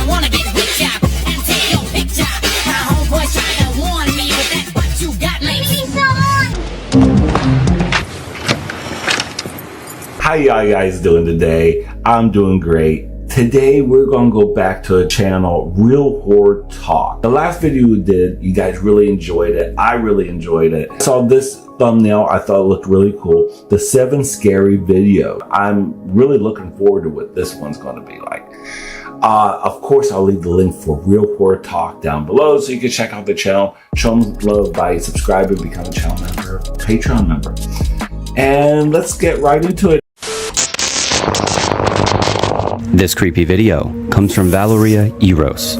I wanna get with ya and take your picture. My homeboy tried to warn me with that, but you got me. How y'all guys doing today? I'm doing great. Today we're gonna go back to a channel, Real Horror Talk. The last video we did, you guys really enjoyed it. I really enjoyed it. I saw this thumbnail, I thought it looked really cool. The 7 scary video. I'm really looking forward to what this one's gonna be like. Of course, I'll leave the link for Real Horror Talk down below so you can check out the channel. Show them love by subscribing, become a channel member, Patreon member. And let's get right into it. This creepy video comes from Valeria Eros.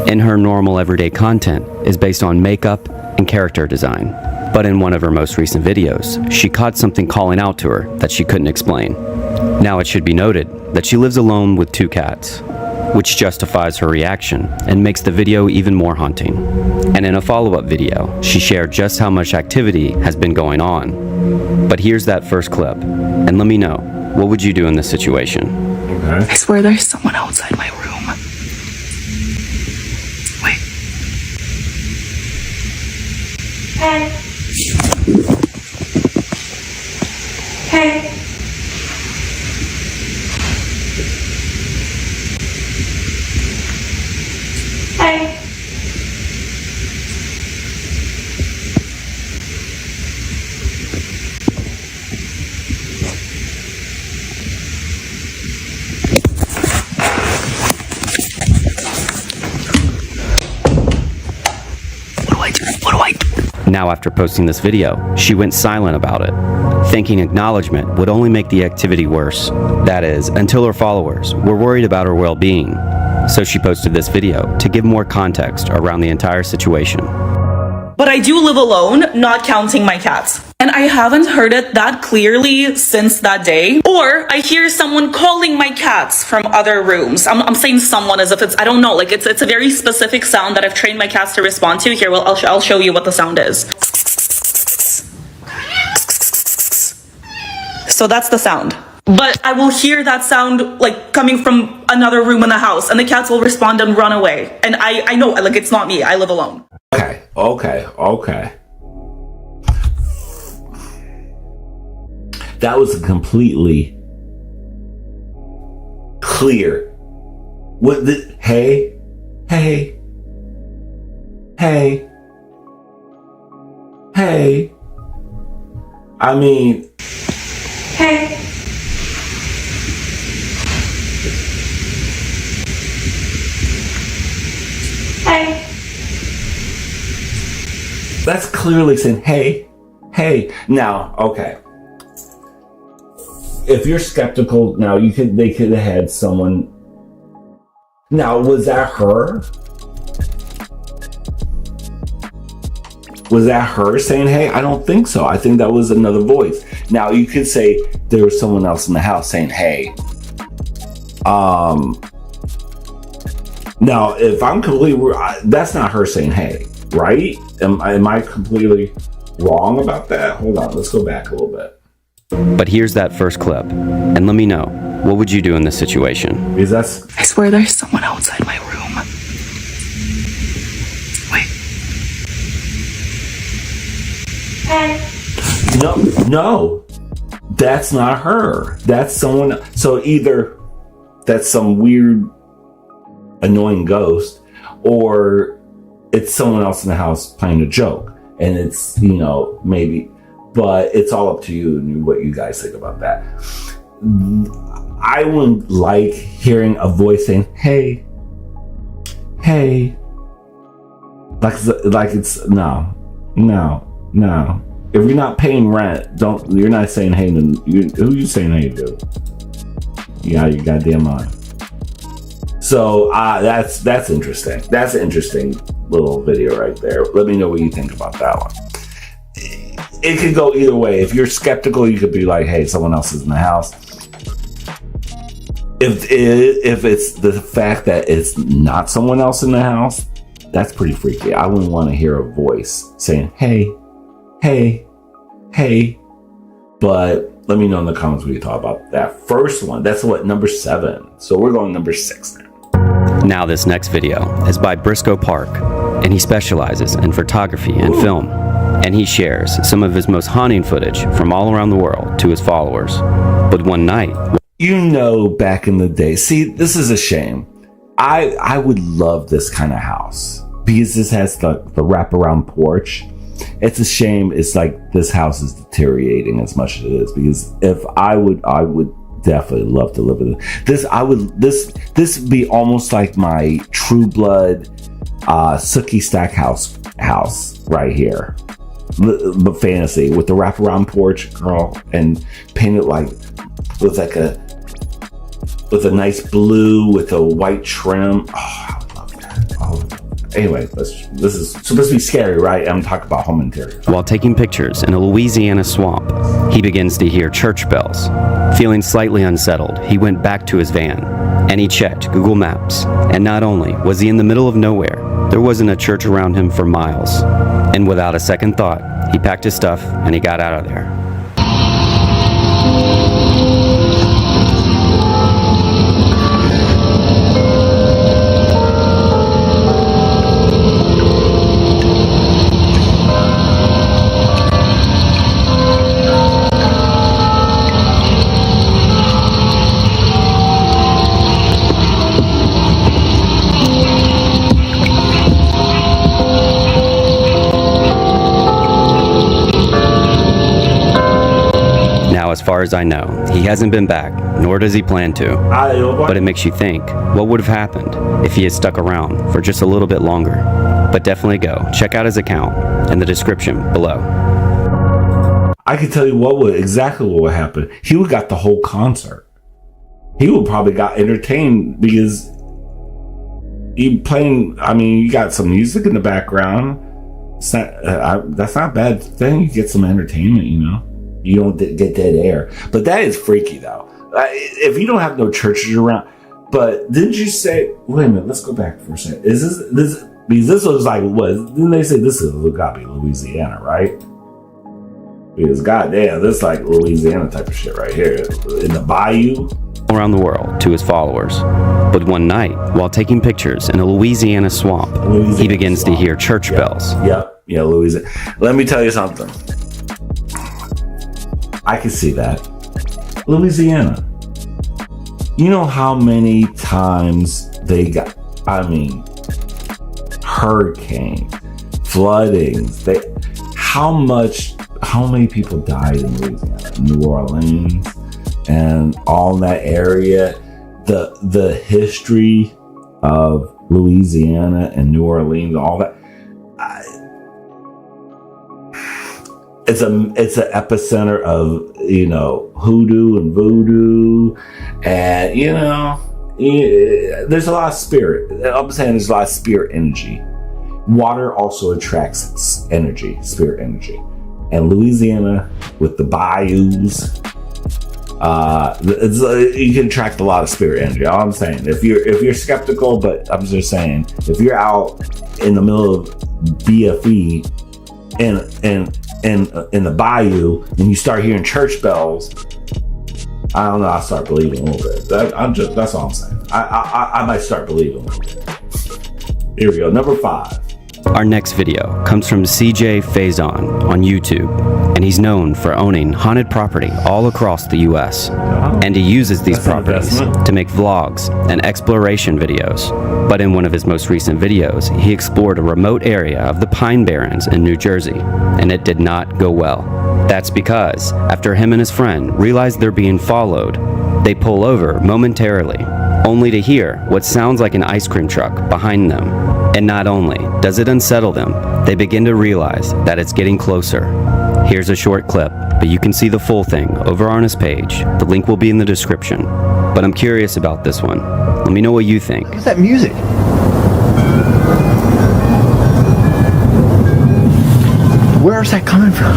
In her normal everyday content is based on makeup and character design. But in one of her most recent videos, she caught something calling out to her that she couldn't explain. Now it should be noted that she lives alone with 2 cats, which justifies her reaction and makes the video even more haunting. And in a follow-up video, she shared just how much activity has been going on. But here's that first clip, and let me know, what would you do in this situation? Okay. I swear there's someone outside my room. Wait. Hey. Hey. Hey. Now after posting this video, she went silent about it, thinking acknowledgement would only make the activity worse. That is, until her followers were worried about her well-being. So she posted this video to give more context around the entire situation. But I do live alone, not counting my cats. And I haven't heard it that clearly since that day. Or I hear someone calling my cats from other rooms. I'm saying someone as if it's, I don't know, like it's a very specific sound that I've trained my cats to respond to. Here, well, I'll show you what the sound is. So that's the sound. But I will hear that sound like coming from another room in the house, and the cats will respond and run away. And I know, like, it's not me. I live alone. Okay. That was completely clear. What the, hey. I mean, Hey. Hey. that's clearly saying, hey. Now, okay. If you're skeptical, now they could have had someone. Now, was that her? Was that her saying, hey? I don't think so. I think that was another voice. Now, you could say there was someone else in the house saying, hey. Now, if I'm completely, that's not her saying, hey, right? Am I completely wrong about that? Hold on, let's go back a little bit. But here's that first clip, and let me know, what would you do in this situation? Because that's, I swear there's someone outside my room. Wait. Hey. no, that's not her. That's someone. So either that's some weird, annoying ghost, or it's someone else in the house playing a joke. And it's, maybe, but it's all up to you and what you guys think about that. I wouldn't like hearing a voice saying, hey. Like it's, no. If you're not paying rent, you're not saying hey to, who you saying hey to? You got your goddamn mind. So that's interesting. That's an interesting little video right there. Let me know what you think about that one. It could go either way. If you're skeptical, you could be like, hey, someone else is in the house. If it's the fact that it's not someone else in the house, that's pretty freaky. I wouldn't want to hear a voice saying, hey. But let me know in the comments what you thought about that first one. That's what, number 7. So we're going number 6 now. Now this next video is by Briscoe Park, and he specializes in photography and film, and he shares some of his most haunting footage from all around the world to his followers. But one night, You know, back in the day, see, this is a shame. I would love this kind of house because this has the wraparound porch. It's a shame. It's like this house is deteriorating as much as it is, because if I would definitely love to live in this. This would be almost like my True Blood Sookie Stackhouse house right here, but fantasy with the wraparound porch, girl, and painted like with a nice blue with a white trim. Oh, I would love that. Oh. Anyway, this is supposed to be scary, right? I'm talking about home interior. while taking pictures in a Louisiana swamp, he begins to hear church bells. Feeling slightly unsettled, he went back to his van and he checked Google Maps. And not only was he in the middle of nowhere, there wasn't a church around him for miles. And without a second thought, he packed his stuff and he got out of there. As far as I know, he hasn't been back, nor does he plan to. But it makes you think, what would have happened if he had stuck around for just a little bit longer? But definitely go check out his account in the description below. I can tell you exactly what would happen. He would got the whole concert. He would probably got entertained because you got some music in the background. It's not, that's not a bad thing. You get some entertainment, you know. You don't get dead air. But that is freaky, though. If you don't have no churches around. But didn't you say... Wait a minute. Let's go back for a second. Is this... Because this was like... What? Didn't they say this is got to be Louisiana, right? Because goddamn, this is like Louisiana type of shit right here. In the bayou. Around the world to his followers. But one night, while taking pictures in a Louisiana swamp, he begins to hear church bells. Yep. Yeah, Louisiana. Let me tell you something. I can see that. Louisiana. You know how many times they got, hurricanes, floodings, how many people died in Louisiana, New Orleans, and all that area. The history of Louisiana and New Orleans, all that. It's an epicenter of, hoodoo and voodoo, and there's a lot of spirit. I'm saying there's a lot of spirit energy. Water also attracts energy, spirit energy, and Louisiana with the bayous, you can attract a lot of spirit energy. All I'm saying, if you're skeptical, but I'm just saying, if you're out in the middle of BFE in the bayou and you start hearing church bells, I don't know, I start believing a little bit. That's all I'm saying. I might start believing a little bit. Here we go, number 5. Our next video comes from CJ Faison on YouTube, and he's known for owning haunted property all across the US. And he uses these properties to make vlogs and exploration videos. But in one of his most recent videos, he explored a remote area of the Pine Barrens in New Jersey, and it did not go well. That's because after him and his friend realize they're being followed, they pull over momentarily, only to hear what sounds like an ice cream truck behind them. And not only does it unsettle them, they begin to realize that it's getting closer. Here's a short clip, but you can see the full thing over on his page. The link will be in the description. But I'm curious about this one. Let me know what you think. What's that music? Where's that coming from?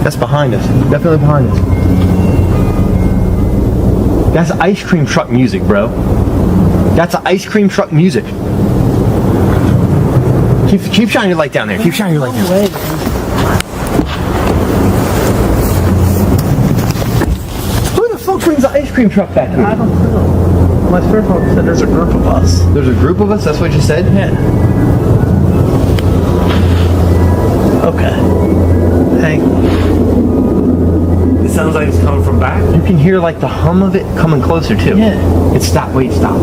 That's behind us. Definitely behind us. That's ice cream truck music, bro. That's ice cream truck music. Keep shining your light down there. Keep shining your light down there. Who the fuck brings the ice cream truck back there? I don't know. My third phone said there's a group of us. There's a group of us? That's what you said? Yeah. Okay. Hang on. It sounds like it's coming from back. You can hear like the hum of it coming closer too. Yeah. It stopped. Wait, stop.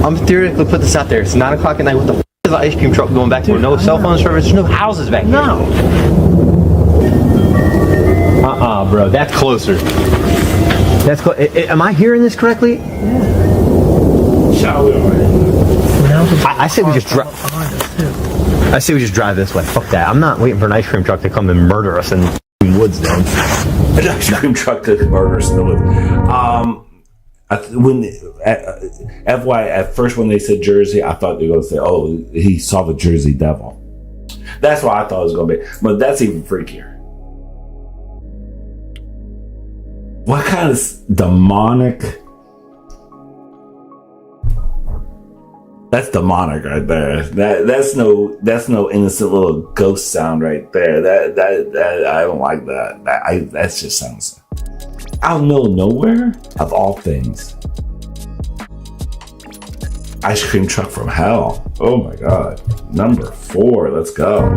I'm theoretically put this out there. It's 9 o'clock at night. What the f is an ice cream truck going back there? No cell phone service. There's no houses back there. No. Bro. That's closer. That's close. Am I hearing this correctly? Shall we? I say we just drive. I say we just drive this way. Fuck that. I'm not waiting for an ice cream truck to come and murder us in the woods, then. An ice cream truck to murder us in the woods. FY, at first when they said Jersey, I thought they were going to say, oh, he saw the Jersey Devil. That's what I thought it was going to be. But that's even freakier. What kind of demonic... That's demonic right there. That's no innocent little ghost sound right there. That I don't like that. That just sounds out of nowhere, of all things. Ice cream truck from hell. Oh my god. Number 4. Let's go.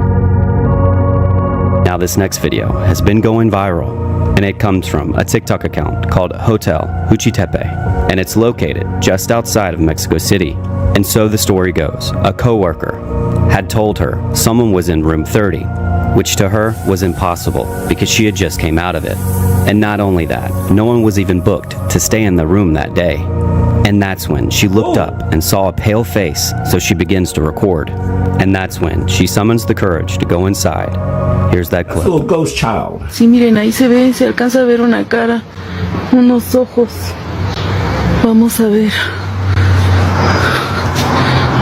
Now this next video has been going viral, and it comes from a TikTok account called Hotel Huchitepe, and it's located just outside of Mexico City. And so the story goes, a coworker had told her someone was in room 30, which to her was impossible because she had just came out of it. And not only that, no one was even booked to stay in the room that day. And that's when she looked up and saw a pale face, so she begins to record. And that's when she summons the courage to go inside. Here's that That's a clip. little ghost child. Sí, miren, ahí se ve, se alcanza a ver una cara, unos ojos. Vamos a ver.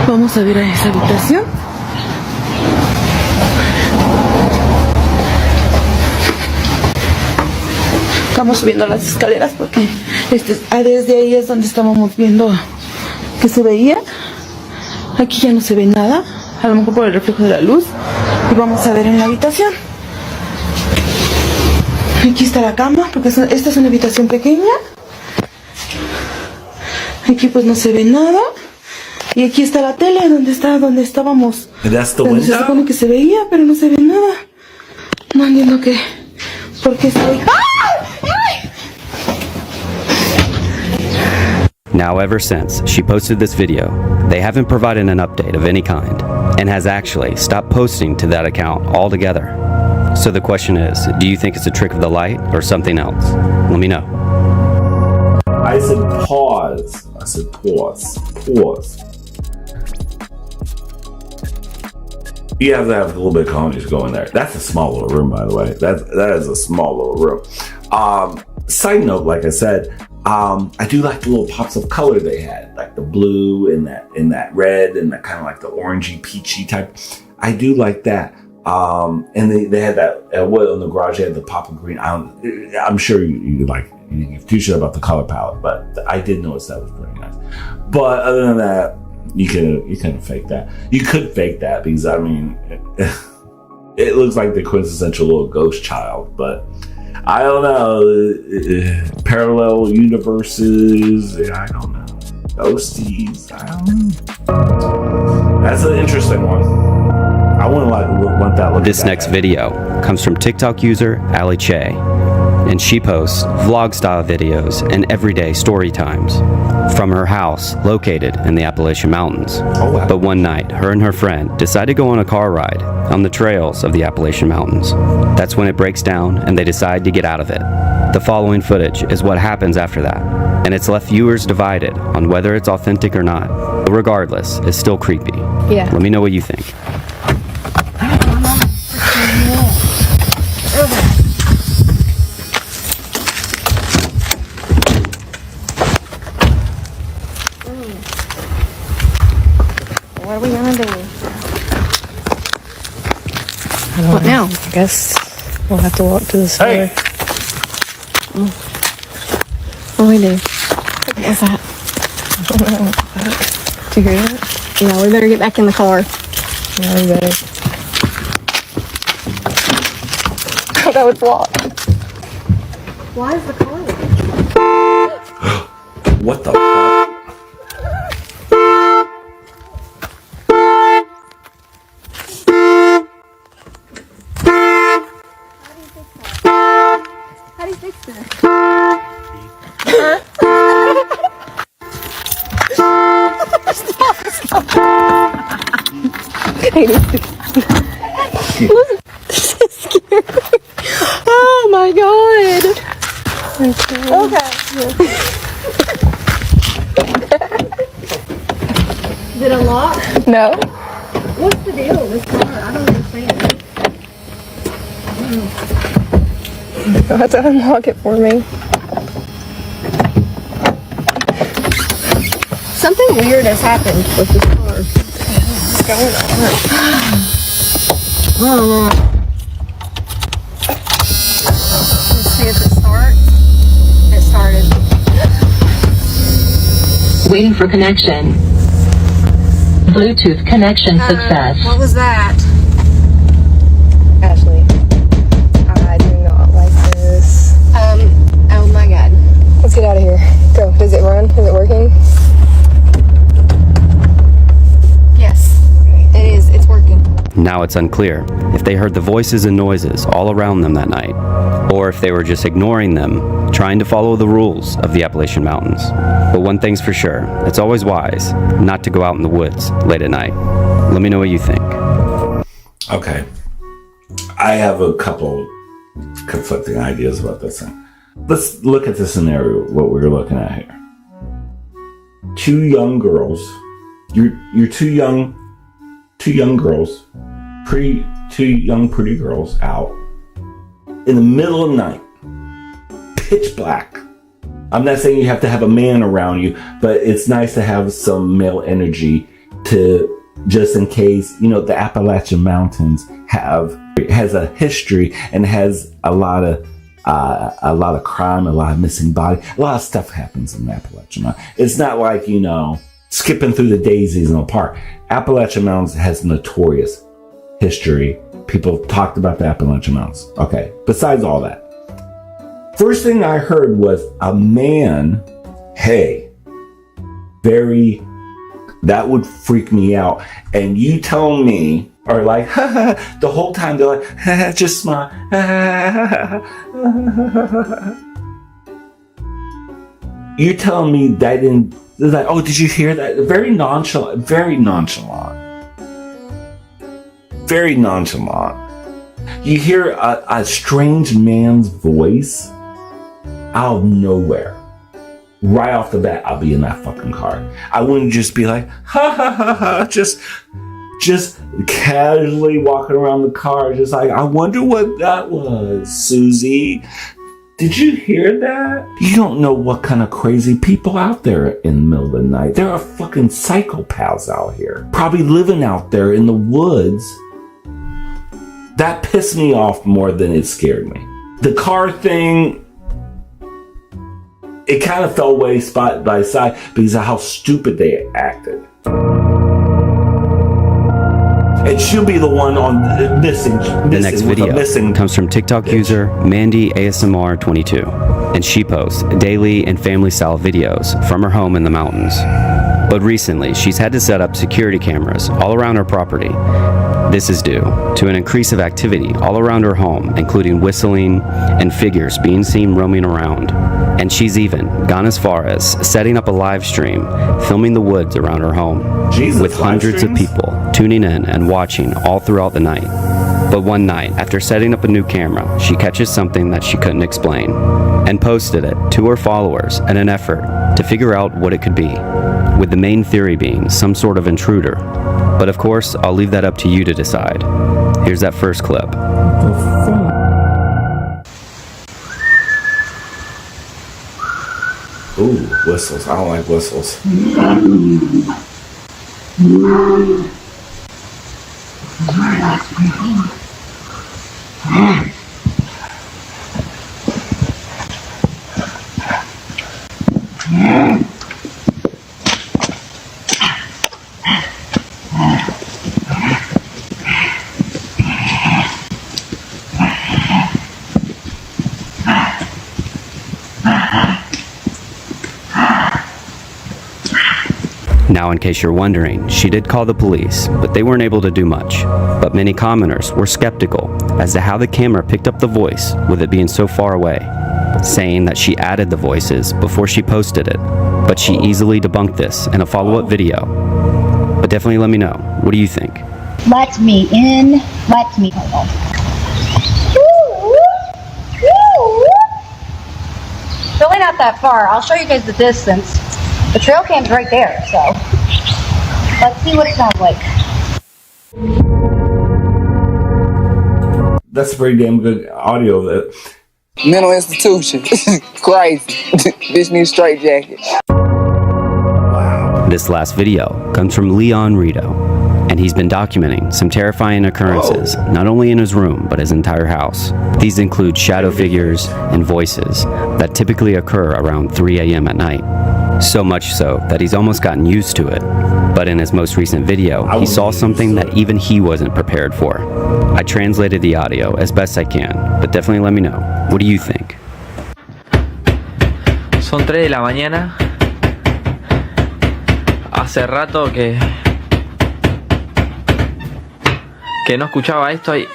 Vamos a ver a esa habitación. Estamos subiendo las escaleras porque desde ahí es donde estábamos viendo que se veía. Aquí ya no se ve nada, a lo mejor por el reflejo de la luz. Y vamos a ver en la habitación. Aquí está la cama, porque esta es una habitación pequeña. Aquí pues no se ve nada. Y aquí está la tele, donde estábamos. That's the Donde se supone window? que se veía, pero no se ve nada. No entiendo por qué está ahí. Now ever since she posted this video, they haven't provided an update of any kind, and has actually stopped posting to that account altogether. So the question is, do you think it's a trick of the light or something else? Let me know. I said pause. I said pause. Pause. You have to have a little bit of confidence to go in there. That's a small little room, by the way. That is a small little room. Side note, like I said, I do like the little pops of color they had, like the blue and that red and that kind of like the orangey peachy type. I do like that. And they had that what on the garage. They had the pop of green. I'm sure you like you give two shit about the color palette, but I did notice that was pretty nice. But other than that, you can fake that. You could fake that because I mean, it looks like the quintessential little ghost child, but. I don't know. Parallel universes. I don't know. Ghosties. I don't know. That's an interesting one. I wouldn't want that. This next video comes from TikTok user Ali Che, and she posts vlog-style videos and everyday story times from her house located in the Appalachian Mountains. Oh, wow. But one night, her and her friend decide to go on a car ride on the trails of the Appalachian Mountains. That's when it breaks down and they decide to get out of it. The following footage is what happens after that, and it's left viewers divided on whether it's authentic or not. But regardless, it's still creepy. Yeah. Let me know what you think. What are we gonna do? What now? I guess we'll have to walk to the store. Hey. What do we do? What's that? Did you hear that? Yeah, we better get back in the car. Yeah, we better. Oh, that was locked. Why is the car locked? What the fuck? How do you fix that? This is scary. Oh my god. Okay. Is it unlocked? No. What's the deal with this car? I don't understand. You'll have to unlock it for me. Something weird has happened with this car. What's going on? I don't know. Let's see if it starts. It started. Waiting for connection. Bluetooth connection success. What was that? Ashley, I do not like this. Oh my god. Let's get out of here. Go. Does it run? Is it working? Yes. It is. It's working. Now it's unclear if they heard the voices and noises all around them that night, or if they were just ignoring them, trying to follow the rules of the Appalachian Mountains. But one thing's for sure, it's always wise not to go out in the woods late at night. Let me know what you think. Okay. I have a couple conflicting ideas about this thing. Let's look at the scenario, what we're looking at here. Two young girls. You're two young girls, pretty girls out in the middle of the night, pitch black. I'm not saying you have to have a man around you, but it's nice to have some male energy to, just in case, the Appalachian Mountains has a history and has a lot of crime, a lot of missing bodies, a lot of stuff happens in the Appalachian Mountains. It's not like, skipping through the daisies in the park. Appalachian Mountains has notorious history. People talked about the Appalachian Mountains. Okay, besides all that. First thing I heard was a man, that would freak me out. And you tell me, or like, the whole time they're like, just smile. You telling me that didn't, they're like, oh, did you hear that? Very nonchalant. You hear a strange man's voice out of nowhere. Right off the bat, I'll be in that fucking car. I wouldn't just be like, just casually walking around the car, just like, I wonder what that was, Susie. Did you hear that? You don't know what kind of crazy people out there in the middle of the night. There are fucking psychopaths out here. Probably living out there in the woods. That pissed me off more than it scared me. The car thing, it kind of fell away spot by side because of how stupid they acted. And she'll be the one on missing. The next video comes from TikTok user Mandy ASMR22, and she posts daily and family-style videos from her home in the mountains. But recently, she's had to set up security cameras all around her property. This is due to an increase of activity all around her home, including whistling and figures being seen roaming around. And she's even gone as far as setting up a live stream, filming the woods around her home, with hundreds of people tuning in and watching all throughout the night. But one night, after setting up a new camera, she catches something that she couldn't explain, and posted it to her followers in an effort to figure out what it could be, with the main theory being some sort of intruder. But of course, I'll leave that up to you to decide. Here's that first clip. Ooh, whistles. I don't like whistles. Now, in case you're wondering, she did call the police, but they weren't able to do much. But many commenters were skeptical as to how the camera picked up the voice with it being so far away, saying that she added the voices before she posted it. But she easily debunked this in a follow-up video. But definitely let me know, what do you think? Let me in. Let me. Really not that far. I'll show you guys the distance. The trail cam's right there, so let's see what it sounds like. That's pretty damn good audio. That mental institution. Crazy. Bitch needs straight jacket. This last video comes from Leon Rito, and he's been documenting some terrifying occurrences, not only in his room, but his entire house. These include shadow figures and voices that typically occur around 3 a.m. at night. So much so that he's almost gotten used to it. But in his most recent video, he saw something that even he wasn't prepared for. I translated the audio as best I can, but definitely let me know. What do you think? Son 3 de la mañana. Hace rato que no escuchaba esto ahí.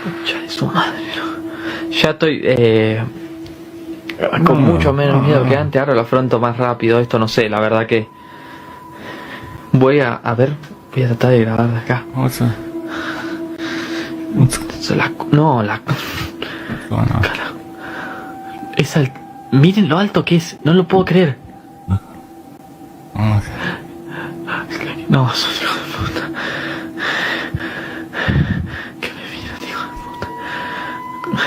Pucha de su madre. Ya estoy con mucho menos miedo que antes. Ahora lo afronto más rápido. Esto no sé, la verdad que voy a ver. Voy a tratar de grabar de acá. Miren lo alto que es. No lo puedo creer. No, sos hijo de puta. Que me miran, hijo de puta.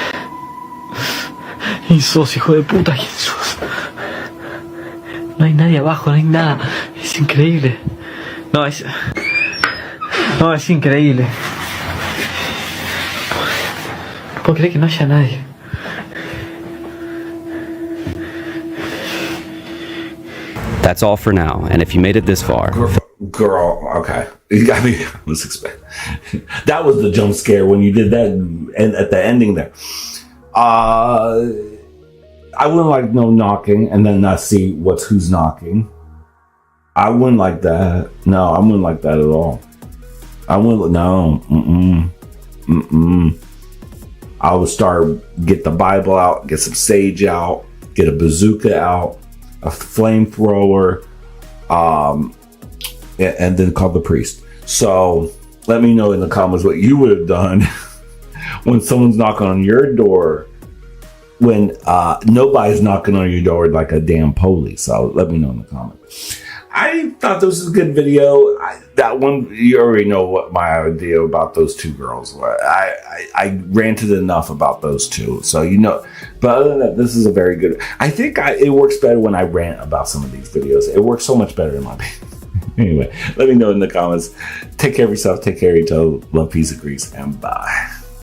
Y sos hijo de puta, ¿quién sos? No hay nadie abajo, no hay nada. Es increíble. No, es increíble. No puedo creer que no haya nadie. That's all for now, and if you made it this far... Girl, okay. You got me. Let's expect. That was the jump scare when you did that and at the ending there. I wouldn't like no knocking and then not see who's knocking. I wouldn't like that. No, I wouldn't like that at all. I wouldn't. No. I would get the Bible out, get some sage out, get a bazooka out, a flamethrower, and then call the priest. So let me know in the comments what you would have done when someone's knocking on your door when nobody's knocking on your door like a damn police. So let me know in the comments. I thought this was a good video. That one, you already know what my idea about those two girls were. I ranted enough about those two, so you know. But other than that, this is a very good. I think it works better when I rant about some of these videos. It works so much better in my opinion. Anyway, let me know in the comments. Take care of yourself. Take care of each other. Love, peace, and grease, and bye.